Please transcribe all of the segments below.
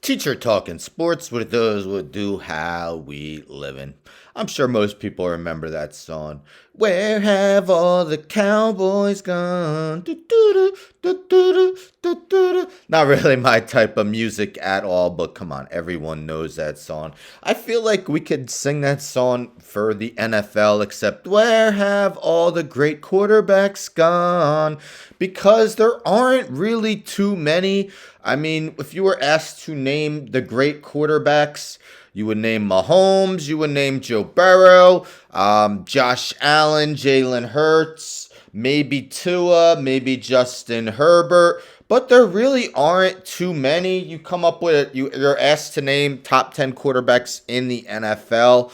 Teacher talking sports with those who do how we livin'. I'm sure most people remember that song. Where have all the cowboys gone? Do-do-do, do-do-do, do-do-do. Not really my type of music at all, but come on, everyone knows that song. I feel like we could sing that song for the NFL, except where have all the great quarterbacks gone? Because there aren't really too many. I mean, if you were asked to name the great quarterbacks, you would name Mahomes, you would name Joe Burrow, Josh Allen, Jalen Hurts, maybe Tua, maybe Justin Herbert. But there really aren't too many. You come up with it. You're asked to name top 10 quarterbacks in the NFL.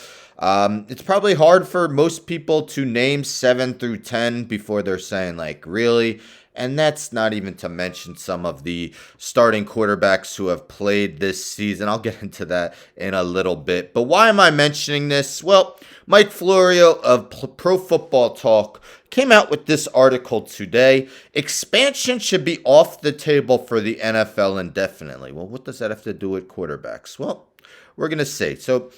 It's probably hard for most people to name 7 through 10 before they're saying, like, really? And that's not even to mention some of the starting quarterbacks who have played this season. I'll get into that in a little bit. But why am I mentioning this? Well, Mike Florio of Pro Football Talk came out with this article today. Expansion should be off the table for the NFL indefinitely. Well, what does that have to do with quarterbacks? Well, we're going to see. So,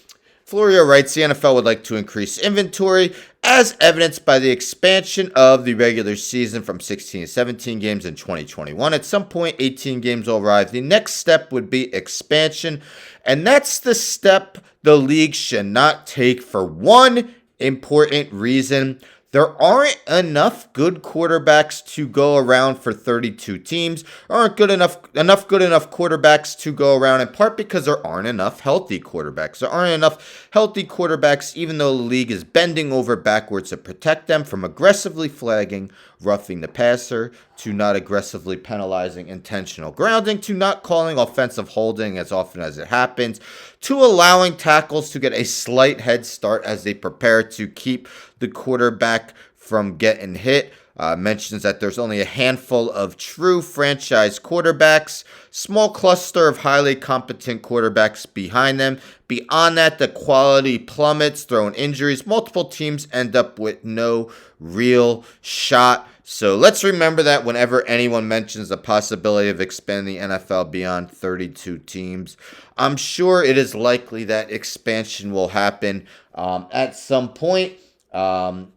Florio writes the NFL would like to increase inventory as evidenced by the expansion of the regular season from 16 to 17 games in 2021. At some point, 18 games will arrive. The next step would be expansion, and that's the step the league should not take for one important reason. There aren't enough good quarterbacks to go around for 32 teams. There aren't good enough quarterbacks to go around in part because there aren't enough healthy quarterbacks. There aren't enough healthy quarterbacks even though the league is bending over backwards to protect them from aggressively flagging roughing the passer to not aggressively penalizing intentional grounding to not calling offensive holding as often as it happens to allowing tackles to get a slight head start as they prepare to keep the quarterback from getting hit. Mentions that there's only a handful of true franchise quarterbacks, small cluster of highly competent quarterbacks behind them. Beyond that, the quality plummets, throwing injuries. Multiple teams end up with no real shot. So let's remember that whenever anyone mentions the possibility of expanding the NFL beyond 32 teams, I'm sure it is likely that expansion will happen at some point. The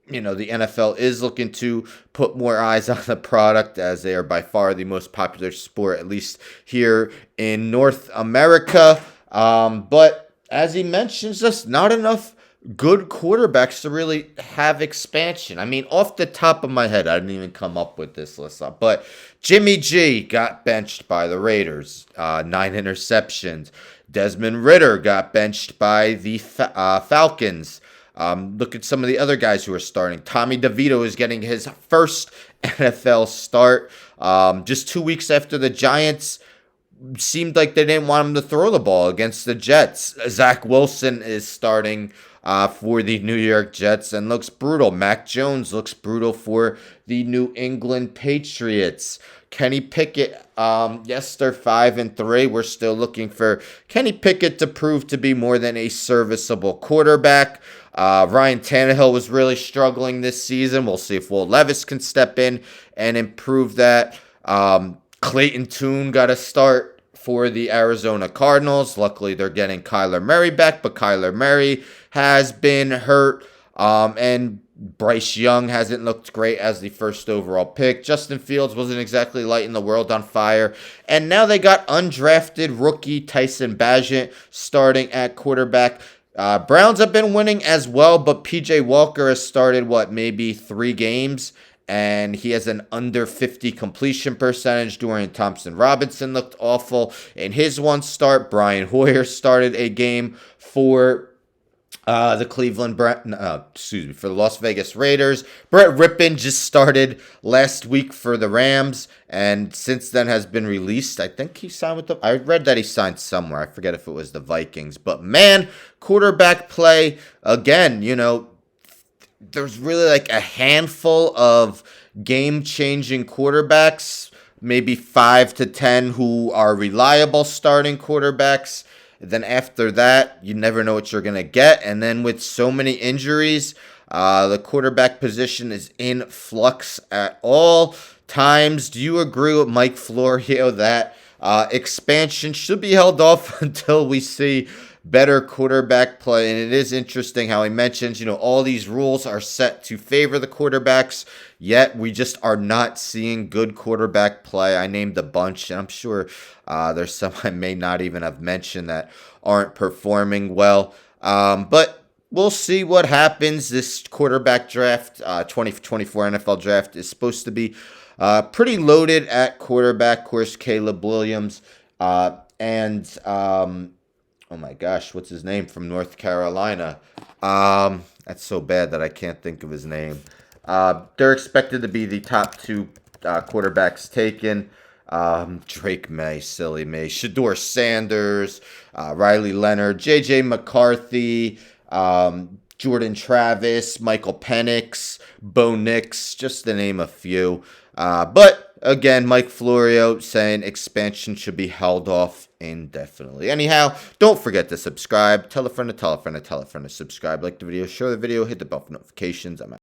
NFL is looking to put more eyes on the product as they are by far the most popular sport, at least here in North America. But as he mentions, just not enough good quarterbacks to really have expansion. I mean, off the top of my head, I didn't even come up with this list, but Jimmy G got benched by the Raiders, 9 interceptions. Desmond Ridder got benched by the Falcons. Look at some of the other guys who are starting. Tommy DeVito is getting his first NFL start. Just 2 weeks after the Giants seemed like they didn't want him to throw the ball against the Jets. Zach Wilson is starting for the New York Jets and looks brutal. Mac Jones looks brutal for the New England Patriots. Kenny Pickett, yes, they're 5-3. We're still looking for Kenny Pickett to prove to be more than a serviceable quarterback. Ryan Tannehill was really struggling this season. We'll see if Will Levis can step in and improve that. Clayton Tune got a start for the Arizona Cardinals. Luckily, they're getting Kyler Murray back, but Kyler Murray has been hurt. And Bryce Young hasn't looked great as the first overall pick. Justin Fields wasn't exactly lighting the world on fire. And now they got undrafted rookie Tyson Bagent starting at quarterback. Browns have been winning as well, but PJ Walker has started, maybe 3 games, and he has an under 50 completion percentage. Dorian Thompson-Robinson looked awful in his one start. Brian Hoyer started a game for for the Las Vegas Raiders. Brett Rippon just started last week for the Rams, and since then has been released. I think he signed with I read that he signed somewhere. I forget if it was the Vikings. But man, quarterback play, again, there's really like a handful of game-changing quarterbacks, maybe 5 to 10 who are reliable starting quarterbacks. Then after that, you never know what you're going to get. And then with so many injuries, the quarterback position is in flux at all times. Do you agree with Mike Florio that Expansion should be held off until we see better quarterback play. And it is interesting how he mentions, all these rules are set to favor the quarterbacks, yet we just are not seeing good quarterback play. I named a bunch, and I'm sure there's some I may not even have mentioned that aren't performing well. But we'll see what happens. This quarterback draft, 2024 NFL draft, is supposed to be pretty loaded at quarterback. Of course, Caleb Williams and oh my gosh, what's his name from North Carolina? That's so bad that I can't think of his name. They're expected to be the top two quarterbacks taken. Drake May, silly me, Shador Sanders, Riley Leonard, J.J. McCarthy, Jordan Travis, Michael Penix, Bo Nix, just to name a few. But again, Mike Florio saying expansion should be held off indefinitely. Anyhow, don't forget to subscribe. Tell a friend to tell a friend to tell a friend to subscribe. Like the video, share the video, hit the bell for notifications. I'm out.